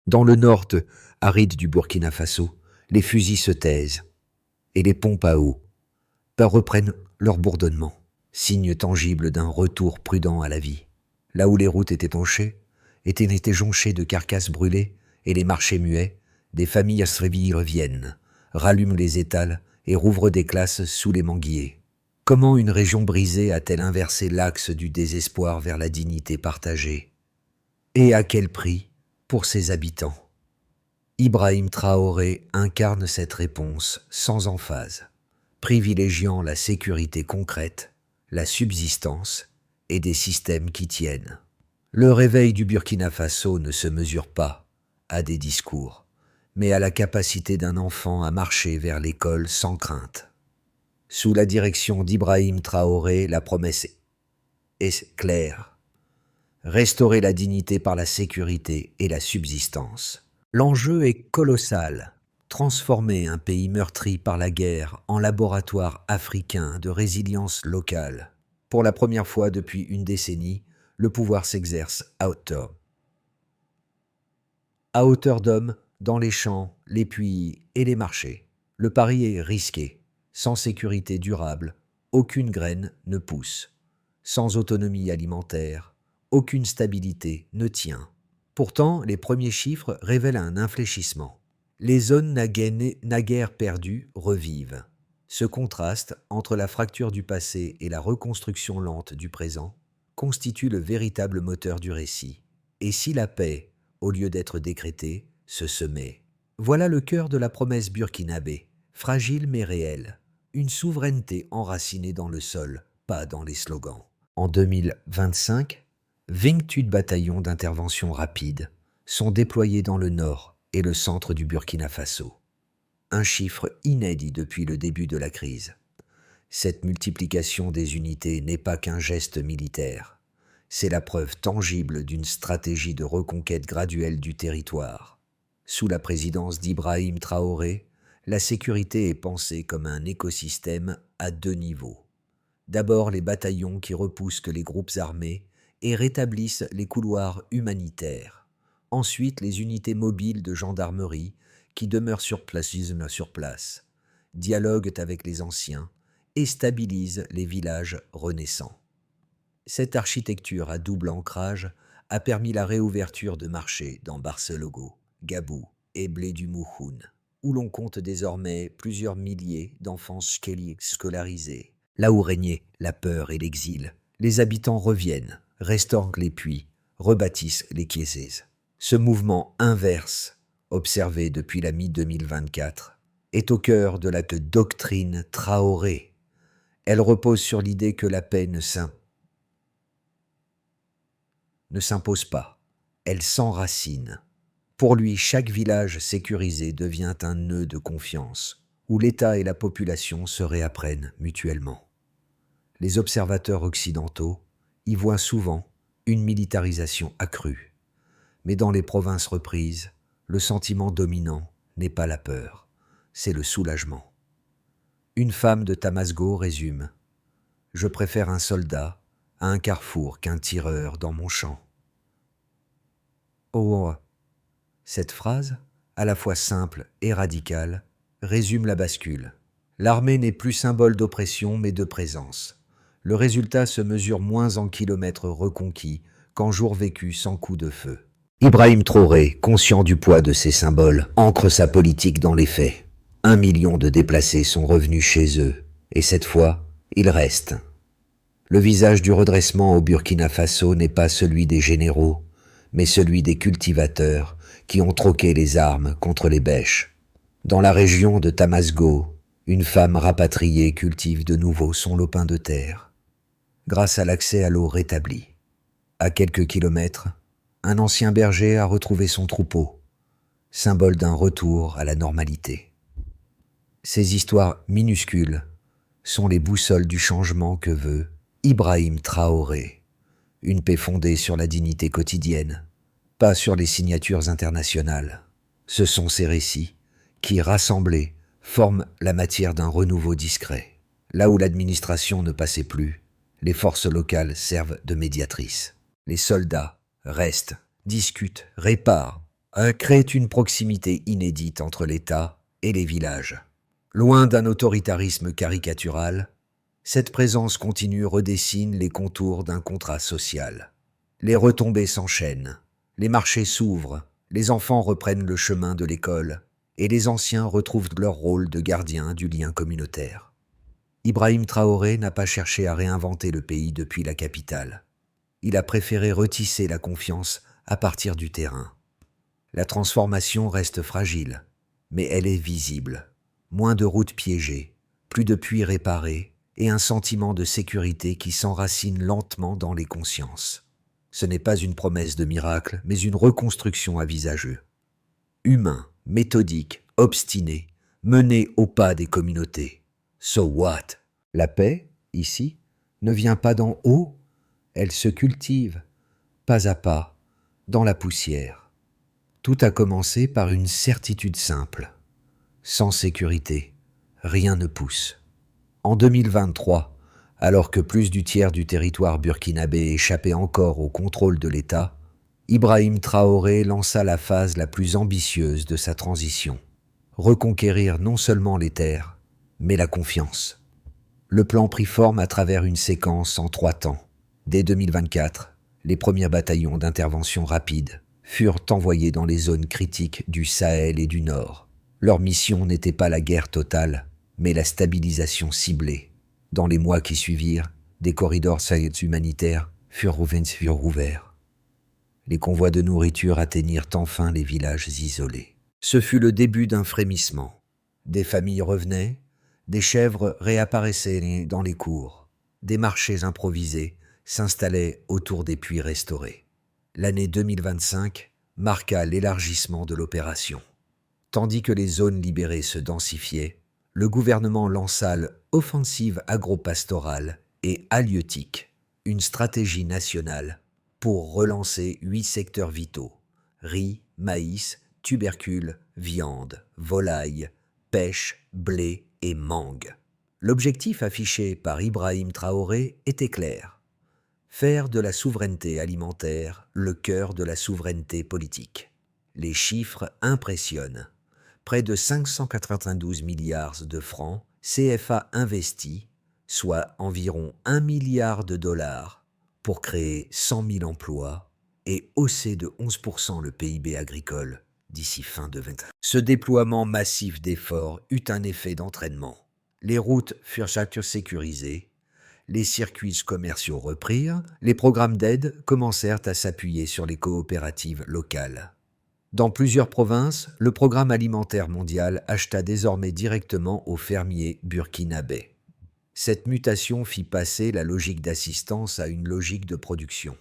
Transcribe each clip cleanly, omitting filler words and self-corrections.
Dans le nord aride du Burkina Faso, les fusils se taisent et les pompes à eau reprennent leur bourdonnement, signe tangible d'un retour prudent à la vie. Là où les routes étaient jonchées de carcasses brûlées et les marchés muets, des familles asservies reviennent, rallument les étals et rouvrent des classes sous les manguiers. Comment une région brisée a-t-elle inversé l'axe du désespoir vers la dignité partagée? Et à quel prix pour ses habitants? Ibrahim Traoré incarne cette réponse sans emphase, privilégiant la sécurité concrète, la subsistance et des systèmes qui tiennent. Le réveil du Burkina Faso ne se mesure pas à des discours, mais à la capacité d'un enfant à marcher vers l'école sans crainte. Sous la direction d'Ibrahim Traoré, la promesse est claire. Restaurer la dignité par la sécurité et la subsistance. L'enjeu est colossal. Transformer un pays meurtri par la guerre en laboratoire africain de résilience locale. Pour la première fois depuis une décennie, le pouvoir s'exerce à hauteur d'homme, dans les champs, les puits et les marchés. Le pari est risqué. Sans sécurité durable, aucune graine ne pousse. Sans autonomie alimentaire, aucune stabilité ne tient. Pourtant, les premiers chiffres révèlent un infléchissement. Les zones naguère perdues revivent. Ce contraste entre la fracture du passé et la reconstruction lente du présent constitue le véritable moteur du récit. Et si la paix, au lieu d'être décrétée, se semait? Voilà le cœur de la promesse burkinabé, fragile mais réelle. Une souveraineté enracinée dans le sol, pas dans les slogans. En 2025, 28 bataillons d'intervention rapide sont déployés dans le nord et le centre du Burkina Faso. Un chiffre inédit depuis le début de la crise. Cette multiplication des unités n'est pas qu'un geste militaire. C'est la preuve tangible d'une stratégie de reconquête graduelle du territoire. Sous la présidence d'Ibrahim Traoré, la sécurité est pensée comme un écosystème à 2 niveaux. D'abord les bataillons qui repoussent les groupes armés et rétablissent les couloirs humanitaires. Ensuite les unités mobiles de gendarmerie qui demeurent sur place, dialoguent avec les anciens et stabilisent les villages renaissants. Cette architecture à double ancrage a permis la réouverture de marchés dans Barcelogo, Gabou et Blé-du-Mouhoun, où l'on compte désormais plusieurs milliers d'enfants scolarisés. Là où régnait la peur et l'exil, les habitants reviennent, restaurent les puits, rebâtissent les chiesés. Ce mouvement inverse, observé depuis la mi-2024, est au cœur de la doctrine Traoré. Elle repose sur l'idée que la paix ne s'impose pas, elle s'enracine. Pour lui, chaque village sécurisé devient un nœud de confiance, où l'État et la population se réapprennent mutuellement. Les observateurs occidentaux y voient souvent une militarisation accrue. Mais dans les provinces reprises, le sentiment dominant n'est pas la peur, c'est le soulagement. Une femme de Tamasgo résume « Je préfère un soldat à un carrefour qu'un tireur dans mon champ ». Oh, cette phrase, à la fois simple et radicale, résume la bascule. L'armée n'est plus symbole d'oppression mais de présence. Le résultat se mesure moins en kilomètres reconquis qu'en jours vécus sans coup de feu. Ibrahim Traoré, conscient du poids de ces symboles, ancre sa politique dans les faits. 1 million de déplacés sont revenus chez eux, et cette fois, ils restent. Le visage du redressement au Burkina Faso n'est pas celui des généraux, mais celui des cultivateurs qui ont troqué les armes contre les bêches. Dans la région de Tamasgo, une femme rapatriée cultive de nouveau son lopin de terre, grâce à l'accès à l'eau rétabli. À quelques kilomètres, un ancien berger a retrouvé son troupeau, symbole d'un retour à la normalité. Ces histoires minuscules sont les boussoles du changement que veut Ibrahim Traoré, une paix fondée sur la dignité quotidienne, pas sur les signatures internationales. Ce sont ces récits qui, rassemblés, forment la matière d'un renouveau discret. Là où l'administration ne passait plus, les forces locales servent de médiatrices. Les soldats restent, discutent, réparent, crée une proximité inédite entre l'État et les villages. Loin d'un autoritarisme caricatural, cette présence continue redessine les contours d'un contrat social. Les retombées s'enchaînent, les marchés s'ouvrent, les enfants reprennent le chemin de l'école et les anciens retrouvent leur rôle de gardien du lien communautaire. Ibrahim Traoré n'a pas cherché à réinventer le pays depuis la capitale. Il a préféré retisser la confiance à partir du terrain. La transformation reste fragile, mais elle est visible. Moins de routes piégées, plus de puits réparés et un sentiment de sécurité qui s'enracine lentement dans les consciences. Ce n'est pas une promesse de miracle, mais une reconstruction à visageux. Humain, méthodique, obstiné, mené au pas des communautés. So what? La paix, ici, ne vient pas d'en haut, elle se cultive, pas à pas, dans la poussière. Tout a commencé par une certitude simple. Sans sécurité, rien ne pousse. En 2023, alors que plus du tiers du territoire burkinabé échappait encore au contrôle de l'État, Ibrahim Traoré lança la phase la plus ambitieuse de sa transition. Reconquérir non seulement les terres, mais la confiance. Le plan prit forme à travers une séquence en 3 temps. Dès 2024, les premiers bataillons d'intervention rapide furent envoyés dans les zones critiques du Sahel et du Nord. Leur mission n'était pas la guerre totale, mais la stabilisation ciblée. Dans les mois qui suivirent, des corridors humanitaires furent ouverts. Les convois de nourriture atteignirent enfin les villages isolés. Ce fut le début d'un frémissement. Des familles revenaient, des chèvres réapparaissaient dans les cours, des marchés improvisés s'installaient autour des puits restaurés. L'année 2025 marqua l'élargissement de l'opération. Tandis que les zones libérées se densifiaient, le gouvernement lança l'offensive agro-pastorale et halieutique, une stratégie nationale pour relancer 8 secteurs vitaux: riz, maïs, tubercules, viande, volaille, pêche, blé et mangue. L'objectif affiché par Ibrahim Traoré était clair: faire de la souveraineté alimentaire le cœur de la souveraineté politique. Les chiffres impressionnent. Près de 592 milliards de francs CFA investis, soit environ 1 milliard de dollars, pour créer 100 000 emplois et hausser de 11% le PIB agricole d'ici fin 2020. Ce déploiement massif d'efforts eut un effet d'entraînement. Les routes furent sécurisées, les circuits commerciaux reprirent, les programmes d'aide commencèrent à s'appuyer sur les coopératives locales. Dans plusieurs provinces, le Programme alimentaire mondial acheta désormais directement aux fermiers burkinabés. Cette mutation fit passer la logique d'assistance à une logique de production.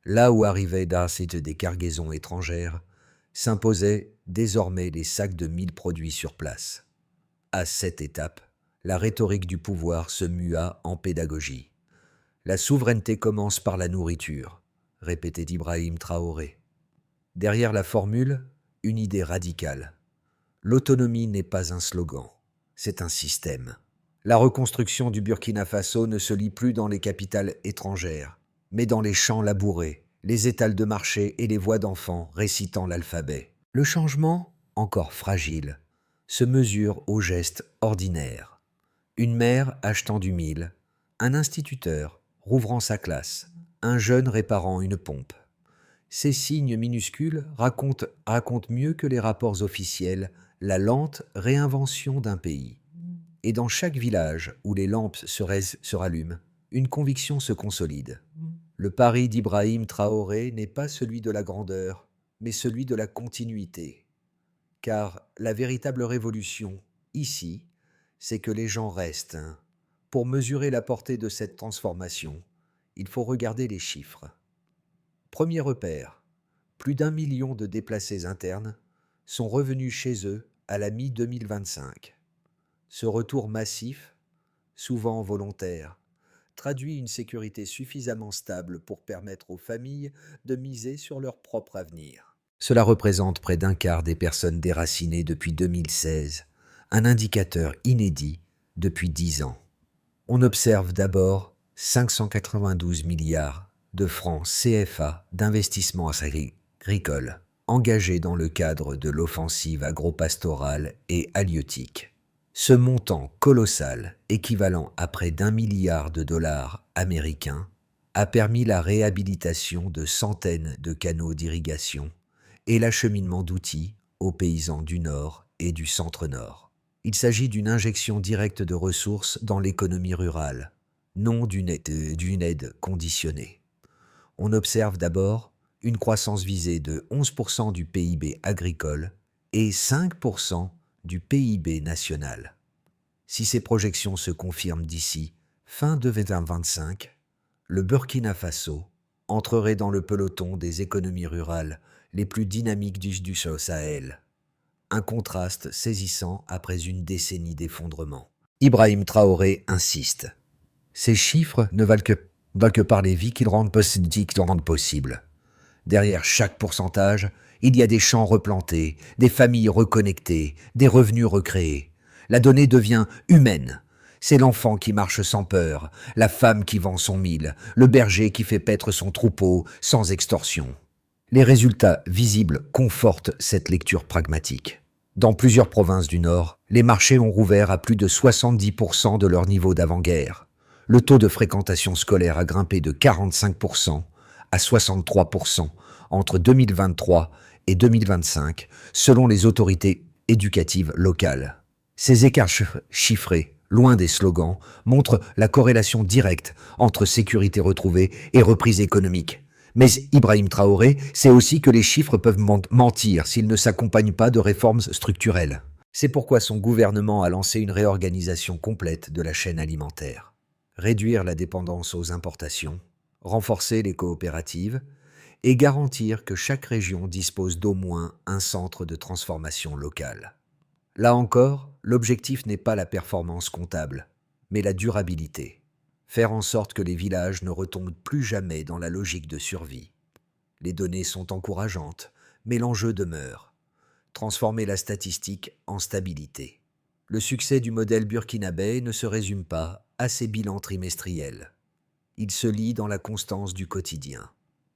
Là où arrivaient des cargaisons étrangères, s'imposaient désormais les sacs de 1000 produits sur place. À cette étape, la rhétorique du pouvoir se mua en pédagogie. La souveraineté commence par la nourriture, répétait Ibrahim Traoré. Derrière la formule, une idée radicale. L'autonomie n'est pas un slogan, c'est un système. La reconstruction du Burkina Faso ne se lit plus dans les capitales étrangères, mais dans les champs labourés, les étals de marché et les voix d'enfants récitant l'alphabet. Le changement, encore fragile, se mesure aux gestes ordinaires. Une mère achetant du mil, un instituteur rouvrant sa classe, un jeune réparant une pompe. Ces signes minuscules racontent mieux que les rapports officiels la lente réinvention d'un pays. Et dans chaque village où les lampes se rallument, une conviction se consolide. Le pari d'Ibrahim Traoré n'est pas celui de la grandeur, mais celui de la continuité. Car la véritable révolution, ici, c'est que les gens restent. Pour mesurer la portée de cette transformation, il faut regarder les chiffres. Premier repère, plus d'1 million de déplacés internes sont revenus chez eux à la mi-2025. Ce retour massif, souvent volontaire, traduit une sécurité suffisamment stable pour permettre aux familles de miser sur leur propre avenir. Cela représente près d'un quart des personnes déracinées depuis 2016, un indicateur inédit depuis 10 ans. On observe d'abord 592 milliards de francs CFA d'investissement agricole. engagés dans le cadre de l'offensive agropastorale et halieutique. Ce montant colossal, équivalent à près d'1 milliard de dollars américains, a permis la réhabilitation de centaines de canaux d'irrigation et l'acheminement d'outils aux paysans du Nord et du Centre-Nord. Il s'agit d'une injection directe de ressources dans l'économie rurale, non d'une aide conditionnée. On observe d'abord une croissance visée de 11% du PIB agricole et 5% du PIB national. Si ces projections se confirment d'ici fin 2025, le Burkina Faso entrerait dans le peloton des économies rurales les plus dynamiques du Sahel. Un contraste saisissant après une décennie d'effondrement. Ibrahim Traoré insiste. Ces chiffres ne valent que par les vies qu'ils rendent possibles. Derrière chaque pourcentage, il y a des champs replantés, des familles reconnectées, des revenus recréés. La donnée devient humaine. C'est l'enfant qui marche sans peur, la femme qui vend son mil, le berger qui fait paître son troupeau sans extorsion. Les résultats visibles confortent cette lecture pragmatique. Dans plusieurs provinces du Nord, les marchés ont rouvert à plus de 70% de leur niveau d'avant-guerre. Le taux de fréquentation scolaire a grimpé de 45% à 63% entre 2023 et 2025, selon les autorités éducatives locales. Ces écarts chiffrés, loin des slogans, montrent la corrélation directe entre sécurité retrouvée et reprise économique. Mais Ibrahim Traoré sait aussi que les chiffres peuvent mentir s'ils ne s'accompagnent pas de réformes structurelles. C'est pourquoi son gouvernement a lancé une réorganisation complète de la chaîne alimentaire. Réduire la dépendance aux importations, renforcer les coopératives et garantir que chaque région dispose d'au moins un centre de transformation locale. Là encore, l'objectif n'est pas la performance comptable, mais la durabilité. Faire en sorte que les villages ne retombent plus jamais dans la logique de survie. Les données sont encourageantes, mais l'enjeu demeure. Transformer la statistique en stabilité. Le succès du modèle burkinabé ne se résume pas à ses bilans trimestriels. Il se lie dans la constance du quotidien.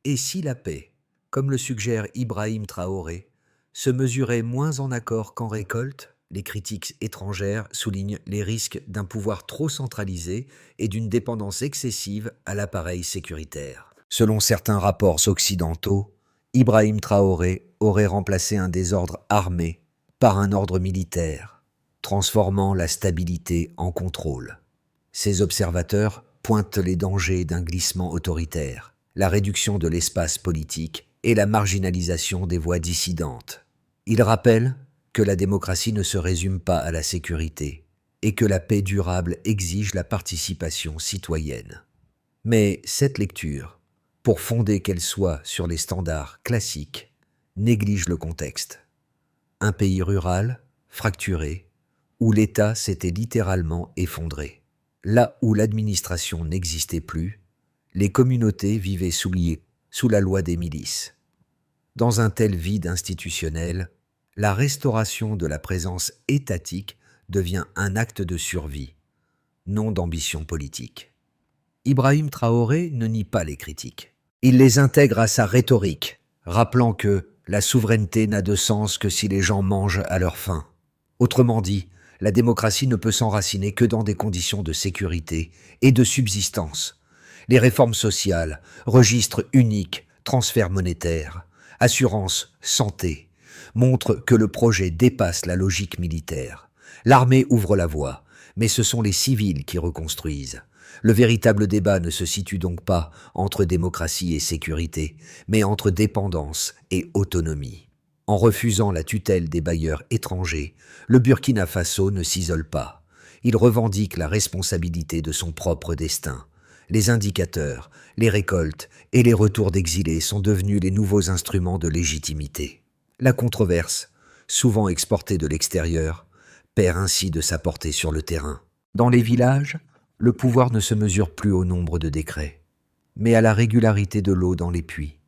Et si la paix, comme le suggère Ibrahim Traoré, se mesurait moins en accord qu'en récolte, les critiques étrangères soulignent les risques d'un pouvoir trop centralisé et d'une dépendance excessive à l'appareil sécuritaire. Selon certains rapports occidentaux, Ibrahim Traoré aurait remplacé un désordre armé par un ordre militaire, transformant la stabilité en contrôle. Ces observateurs pointent les dangers d'un glissement autoritaire, la réduction de l'espace politique et la marginalisation des voix dissidentes. Ils rappellent que la démocratie ne se résume pas à la sécurité et que la paix durable exige la participation citoyenne. Mais cette lecture, pour fonder qu'elle soit sur les standards classiques, néglige le contexte. Un pays rural, fracturé, où l'État s'était littéralement effondré. Là où l'administration n'existait plus, les communautés vivaient sous la loi des milices. Dans un tel vide institutionnel, la restauration de la présence étatique devient un acte de survie, non d'ambition politique. Ibrahim Traoré ne nie pas les critiques. Il les intègre à sa rhétorique, rappelant que la souveraineté n'a de sens que si les gens mangent à leur faim. Autrement dit, la démocratie ne peut s'enraciner que dans des conditions de sécurité et de subsistance. Les réformes sociales, registres uniques, transferts monétaires, assurance, santé, montrent que le projet dépasse la logique militaire. L'armée ouvre la voie, mais ce sont les civils qui reconstruisent. Le véritable débat ne se situe donc pas entre démocratie et sécurité, mais entre dépendance et autonomie. En refusant la tutelle des bailleurs étrangers, le Burkina Faso ne s'isole pas. Il revendique la responsabilité de son propre destin. Les indicateurs, les récoltes et les retours d'exilés sont devenus les nouveaux instruments de légitimité. La controverse, souvent exportée de l'extérieur, perd ainsi de sa portée sur le terrain. Dans les villages, le pouvoir ne se mesure plus au nombre de décrets, mais à la régularité de l'eau dans les puits.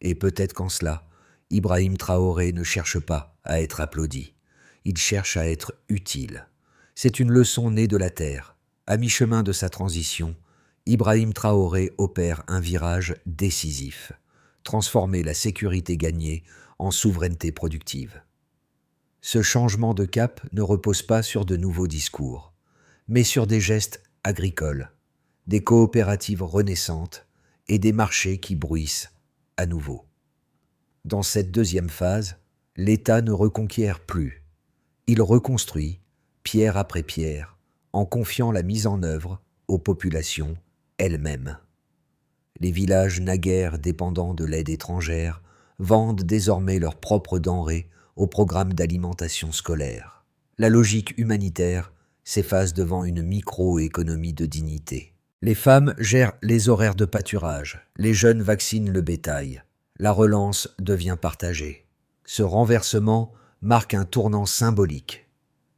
Et peut-être qu'en cela, Ibrahim Traoré ne cherche pas à être applaudi. Il cherche à être utile. C'est une leçon née de la terre. À mi-chemin de sa transition, Ibrahim Traoré opère un virage décisif. Transformer la sécurité gagnée en souveraineté productive. Ce changement de cap ne repose pas sur de nouveaux discours, mais sur des gestes agricoles, des coopératives renaissantes et des marchés qui bruissent à nouveau. Dans cette deuxième phase, l'État ne reconquiert plus. Il reconstruit, pierre après pierre, en confiant la mise en œuvre aux populations elles-mêmes. Les villages naguère dépendants de l'aide étrangère vendent désormais leurs propres denrées au programme d'alimentation scolaire. La logique humanitaire s'efface devant une micro-économie de dignité. Les femmes gèrent les horaires de pâturage, les jeunes vaccinent le bétail. La relance devient partagée. Ce renversement marque un tournant symbolique.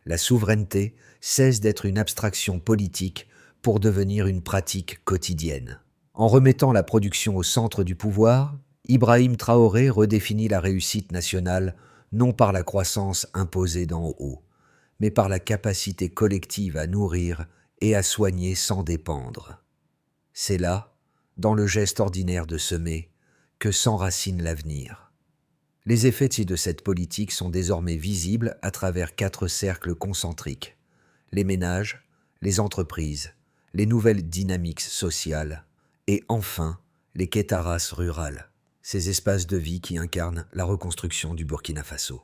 La souveraineté cesse d'être une abstraction politique pour devenir une pratique quotidienne. En remettant la production au centre du pouvoir, Ibrahim Traoré redéfinit la réussite nationale non par la croissance imposée d'en haut, mais par la capacité collective à nourrir et à soigner sans dépendre. C'est là, dans le geste ordinaire de semer, que s'enracine l'avenir. Les effets de cette politique sont désormais visibles à travers 4 cercles concentriques: les ménages, les entreprises, les nouvelles dynamiques sociales et enfin les kétaras rurales, ces espaces de vie qui incarnent la reconstruction du Burkina Faso.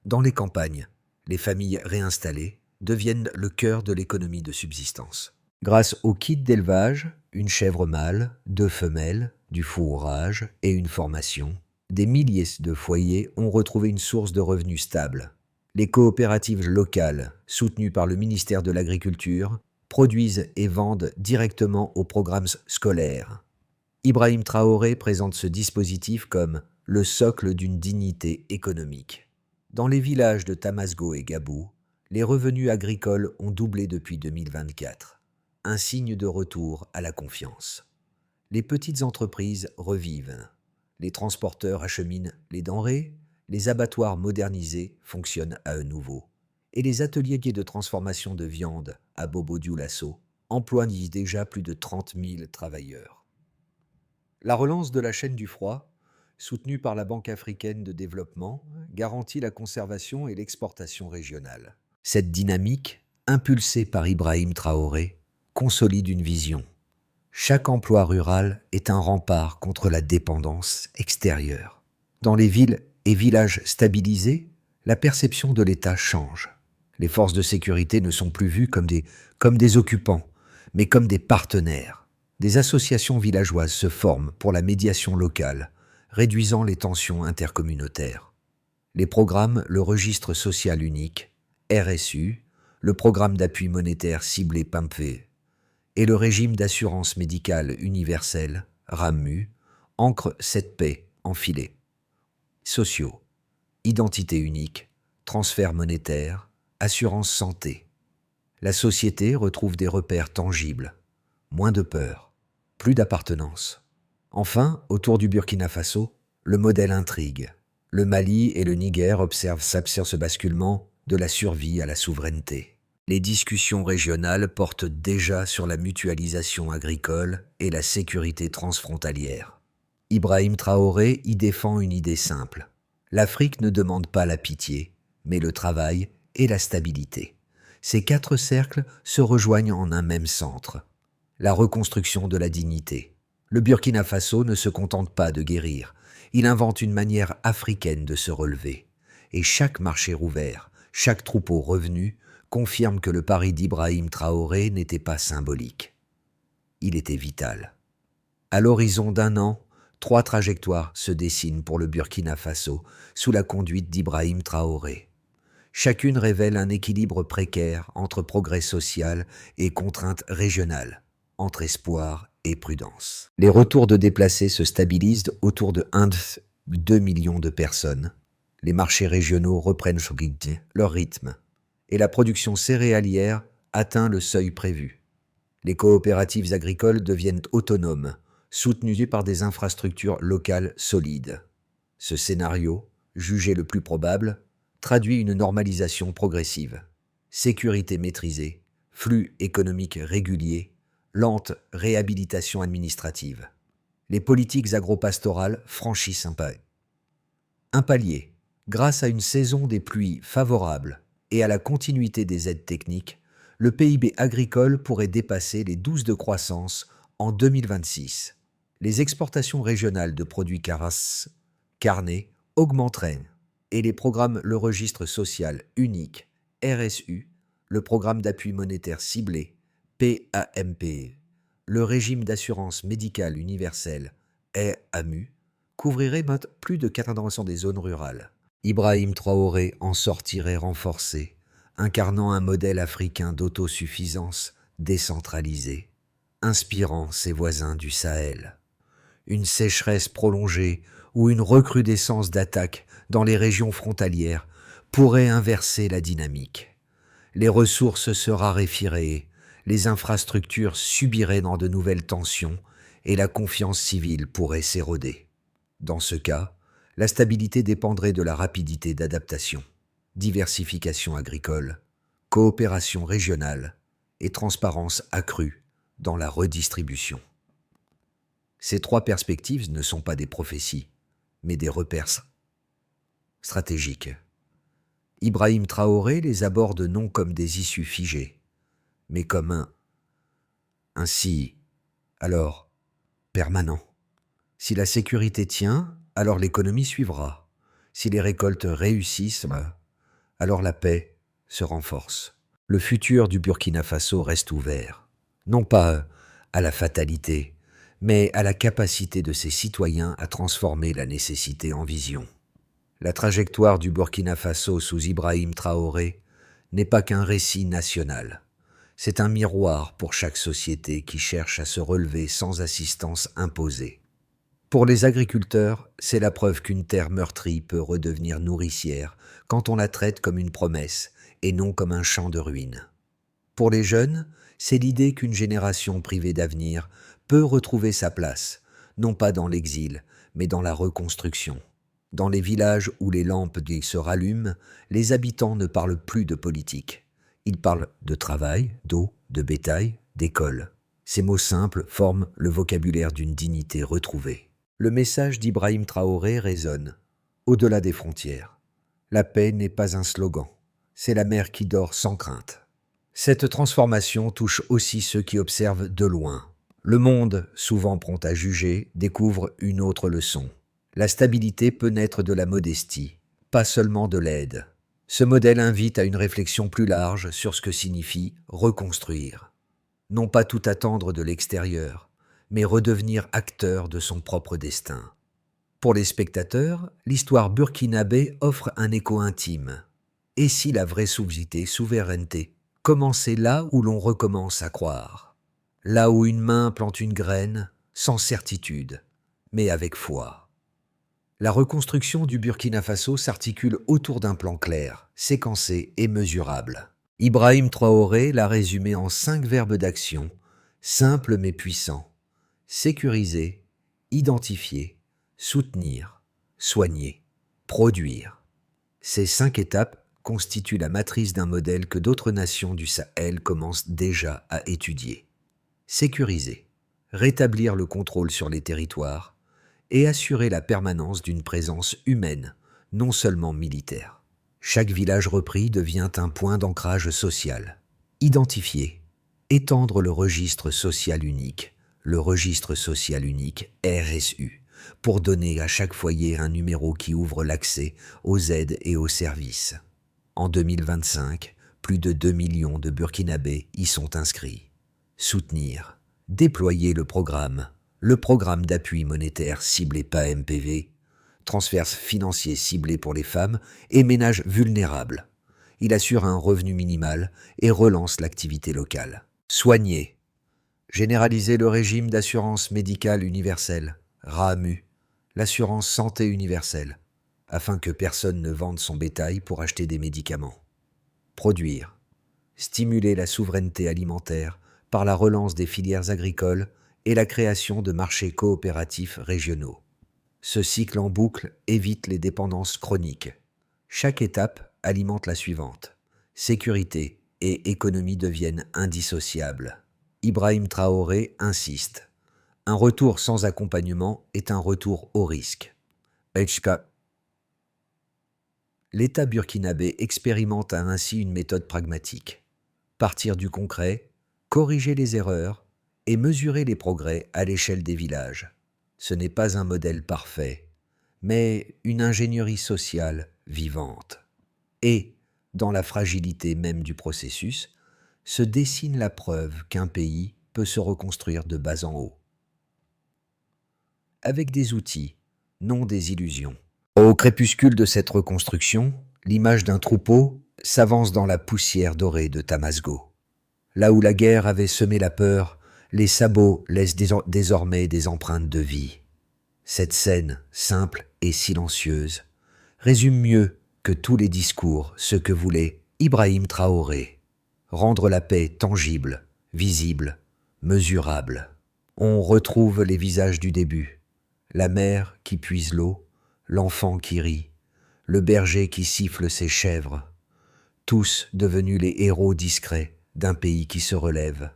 Dans les campagnes, les familles réinstallées deviennent le cœur de l'économie de subsistance. Grâce au kit d'élevage, une chèvre mâle, 2 femelles, du fourrage et une formation, des milliers de foyers ont retrouvé une source de revenus stable. Les coopératives locales, soutenues par le ministère de l'Agriculture, produisent et vendent directement aux programmes scolaires. Ibrahim Traoré présente ce dispositif comme le socle d'une dignité économique. Dans les villages de Tamasgo et Gabou, les revenus agricoles ont doublé depuis 2024, un signe de retour à la confiance. Les petites entreprises revivent. Les transporteurs acheminent les denrées, les abattoirs modernisés fonctionnent à nouveau. Et les ateliers de transformation de viande à Bobo-Dioulasso emploient déjà plus de 30 000 travailleurs. La relance de la chaîne du froid, soutenue par la Banque africaine de développement, garantit la conservation et l'exportation régionale. Cette dynamique, impulsée par Ibrahim Traoré, consolide une vision. Chaque emploi rural est un rempart contre la dépendance extérieure. Dans les villes et villages stabilisés, la perception de l'État change. Les forces de sécurité ne sont plus vues comme des occupants, mais comme des partenaires. Des associations villageoises se forment pour la médiation locale, réduisant les tensions intercommunautaires. Les programmes Le Registre social unique, RSU, le Programme d'appui monétaire ciblé PAMPE et le Régime d'assurance médicale universelle, RAMU, ancrent cette paix enfilée. Sociaux, identité unique, transfert monétaire, assurance santé. La société retrouve des repères tangibles, moins de peur, plus d'appartenance. Enfin, autour du Burkina Faso, le modèle intrigue. Le Mali et le Niger observent ce basculement de la survie à la souveraineté. Les discussions régionales portent déjà sur la mutualisation agricole et la sécurité transfrontalière. Ibrahim Traoré y défend une idée simple. L'Afrique ne demande pas la pitié, mais le travail et la stabilité. Ces 4 cercles se rejoignent en un même centre. La reconstruction de la dignité. Le Burkina Faso ne se contente pas de guérir. Il invente une manière africaine de se relever. Et chaque marché rouvert, chaque troupeau revenu, confirme que le pari d'Ibrahim Traoré n'était pas symbolique. Il était vital. À l'horizon d'1 an, 3 trajectoires se dessinent pour le Burkina Faso sous la conduite d'Ibrahim Traoré. Chacune révèle un équilibre précaire entre progrès social et contraintes régionales, entre espoir et prudence. Les retours de déplacés se stabilisent autour de 2 millions de personnes. Les marchés régionaux reprennent leur rythme et la production céréalière atteint le seuil prévu. Les coopératives agricoles deviennent autonomes, soutenues par des infrastructures locales solides. Ce scénario, jugé le plus probable, traduit une normalisation progressive. Sécurité maîtrisée, flux économiques réguliers, lente réhabilitation administrative. Les politiques agropastorales franchissent un pas. Un palier. Grâce à une saison des pluies favorables et à la continuité des aides techniques, le PIB agricole pourrait dépasser les 12 de croissance en 2026. Les exportations régionales de produits carnés augmenteraient et les programmes Le Registre social unique, RSU, le Programme d'appui monétaire ciblé, PAMPE, le Régime d'assurance médicale universelle, RAMU, couvriraient plus de 80% des zones rurales. Ibrahim Traoré en sortirait renforcé, incarnant un modèle africain d'autosuffisance décentralisée, inspirant ses voisins du Sahel. Une sécheresse prolongée ou une recrudescence d'attaques dans les régions frontalières pourrait inverser la dynamique. Les ressources se raréfieraient, les infrastructures subiraient dans de nouvelles tensions et la confiance civile pourrait s'éroder. Dans ce cas, la stabilité dépendrait de la rapidité d'adaptation, diversification agricole, coopération régionale et transparence accrue dans la redistribution. Ces trois perspectives ne sont pas des prophéties, mais des repères stratégiques. Ibrahim Traoré les aborde non comme des issues figées, mais comme ainsi, alors, permanent. Si la sécurité tient, alors l'économie suivra. Si les récoltes réussissent, alors la paix se renforce. Le futur du Burkina Faso reste ouvert, non pas à la fatalité, mais à la capacité de ses citoyens à transformer la nécessité en vision. La trajectoire du Burkina Faso sous Ibrahim Traoré n'est pas qu'un récit national. C'est un miroir pour chaque société qui cherche à se relever sans assistance imposée. Pour les agriculteurs, c'est la preuve qu'une terre meurtrie peut redevenir nourricière quand on la traite comme une promesse et non comme un champ de ruines. Pour les jeunes, c'est l'idée qu'une génération privée d'avenir peut retrouver sa place, non pas dans l'exil, mais dans la reconstruction. Dans les villages où les lampes se rallument, les habitants ne parlent plus de politique. Ils parlent de travail, d'eau, de bétail, d'école. Ces mots simples forment le vocabulaire d'une dignité retrouvée. Le message d'Ibrahim Traoré résonne, au-delà des frontières. La paix n'est pas un slogan, c'est la mer qui dort sans crainte. Cette transformation touche aussi ceux qui observent de loin. Le monde, souvent prompt à juger, découvre une autre leçon. La stabilité peut naître de la modestie, pas seulement de l'aide. Ce modèle invite à une réflexion plus large sur ce que signifie reconstruire. Non pas tout attendre de l'extérieur, mais redevenir acteur de son propre destin. Pour les spectateurs, l'histoire burkinabé offre un écho intime. Et si la vraie souveraineté commençait là où l'on recommence à croire, là où une main plante une graine, sans certitude, mais avec foi. La reconstruction du Burkina Faso s'articule autour d'un plan clair, séquencé et mesurable. Ibrahim Traoré l'a résumé en 5 verbes d'action, simples mais puissants. Sécuriser, identifier, soutenir, soigner, produire. Ces 5 étapes constituent la matrice d'un modèle que d'autres nations du Sahel commencent déjà à étudier. Sécuriser, rétablir le contrôle sur les territoires et assurer la permanence d'une présence humaine, non seulement militaire. Chaque village repris devient un point d'ancrage social. Identifier, étendre le registre social unique, le registre social unique RSU, pour donner à chaque foyer un numéro qui ouvre l'accès aux aides et aux services. En 2025, plus de 2 millions de Burkinabés y sont inscrits. Soutenir, déployer le programme d'appui monétaire ciblé PAMPV, transfert financier ciblé pour les femmes et ménages vulnérables. Il assure un revenu minimal et relance l'activité locale. Soigner, généraliser le régime d'assurance médicale universelle, RAMU, l'assurance santé universelle, afin que personne ne vende son bétail pour acheter des médicaments. Produire, stimuler la souveraineté alimentaire par la relance des filières agricoles et la création de marchés coopératifs régionaux. Ce cycle en boucle évite les dépendances chroniques. Chaque étape alimente la suivante. Sécurité et économie deviennent indissociables. Ibrahim Traoré insiste. Un retour sans accompagnement est un retour au risque. HK L'État burkinabé expérimente ainsi une méthode pragmatique. Partir du concret, corriger les erreurs et mesurer les progrès à l'échelle des villages. Ce n'est pas un modèle parfait, mais une ingénierie sociale vivante. Et, dans la fragilité même du processus, se dessine la preuve qu'un pays peut se reconstruire de bas en haut. Avec des outils, non des illusions. Au crépuscule de cette reconstruction, l'image d'un troupeau s'avance dans la poussière dorée de Tamasgo. Là où la guerre avait semé la peur, les sabots laissent désormais des empreintes de vie. Cette scène, simple et silencieuse, résume mieux que tous les discours ce que voulait Ibrahim Traoré. Rendre la paix tangible, visible, mesurable. On retrouve les visages du début. La mère qui puise l'eau, l'enfant qui rit, le berger qui siffle ses chèvres, tous devenus les héros discrets d'un pays qui se relève.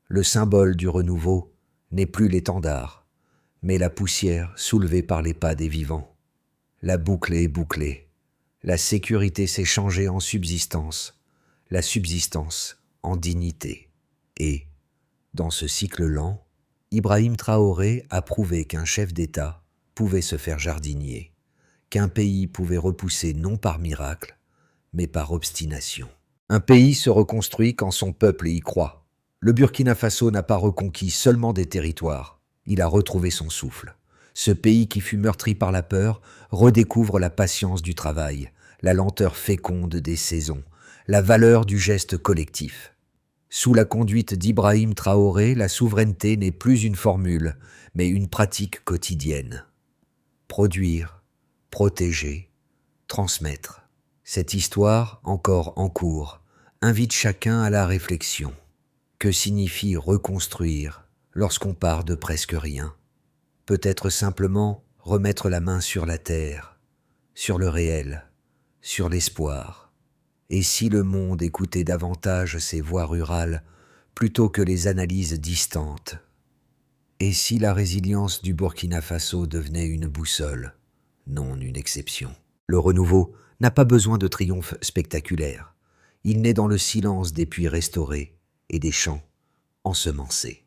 Le symbole du renouveau n'est plus l'étendard, mais la poussière soulevée par les pas des vivants. La boucle est bouclée, la sécurité s'est changée en subsistance, la subsistance en dignité. Et, dans ce cycle lent, Ibrahim Traoré a prouvé qu'un chef d'État pouvait se faire jardinier, qu'un pays pouvait repousser non par miracle, mais par obstination. Un pays se reconstruit quand son peuple y croit. Le Burkina Faso n'a pas reconquis seulement des territoires, il a retrouvé son souffle. Ce pays qui fut meurtri par la peur redécouvre la patience du travail, la lenteur féconde des saisons, la valeur du geste collectif. Sous la conduite d'Ibrahim Traoré, la souveraineté n'est plus une formule, mais une pratique quotidienne. Produire, protéger, transmettre. Cette histoire, encore en cours, invite chacun à la réflexion. Que signifie reconstruire lorsqu'on part de presque rien? Peut-être simplement remettre la main sur la terre, sur le réel, sur l'espoir. Et si le monde écoutait davantage ses voix rurales plutôt que les analyses distantes? Et si la résilience du Burkina Faso devenait une boussole, non une exception? Le renouveau n'a pas besoin de triomphe spectaculaire. Il naît dans le silence des puits restaurés et des champs ensemencés.